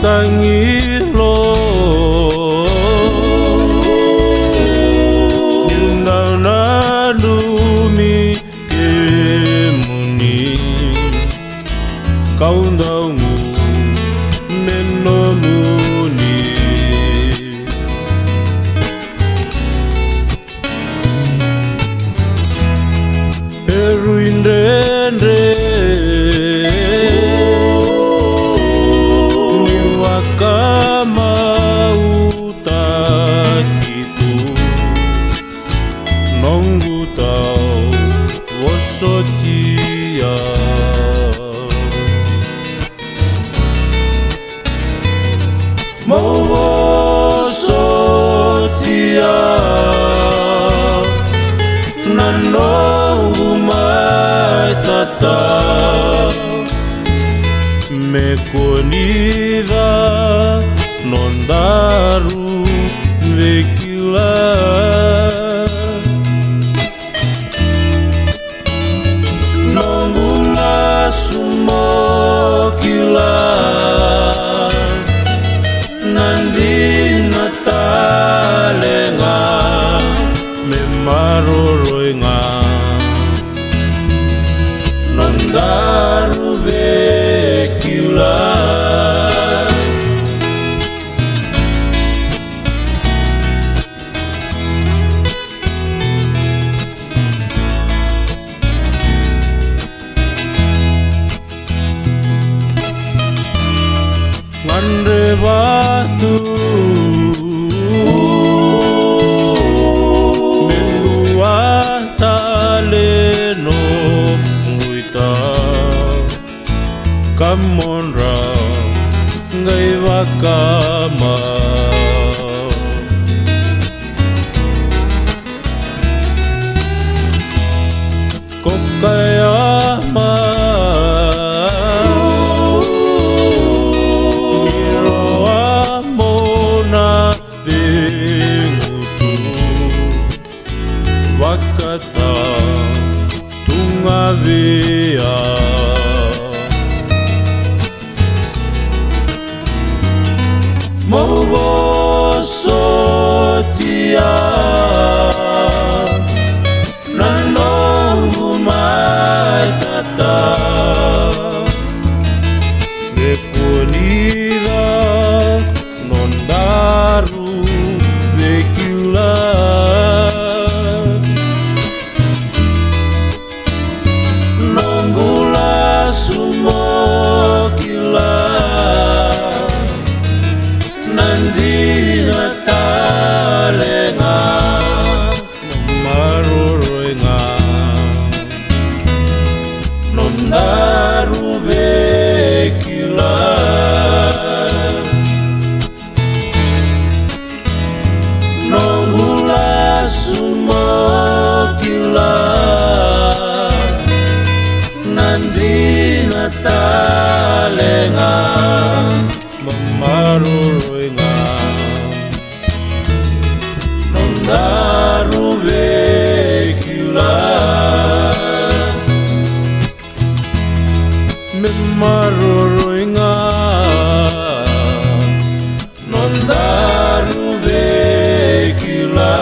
tangilo nilnanadumi kemuni kaundaungu menomuni eruindende niwakama utakitu nongutau wosotia Mowosotia nanohumaitata mekonida nondaru vekila nongula sumokila nandi natalenga memaroroinga nondaru vekila ngande batu mendua taleno nguita kamonra ngai wakama kokayama wakata tungavia Mowosotia nanohumaitata mekonida nondaru vekila nonggula sumokila nandi natalenga maroroinga nondaru vekila nonggula sumokila nandi natalenga memaroroinga nondaru vekila memaroroinga nondaru vekila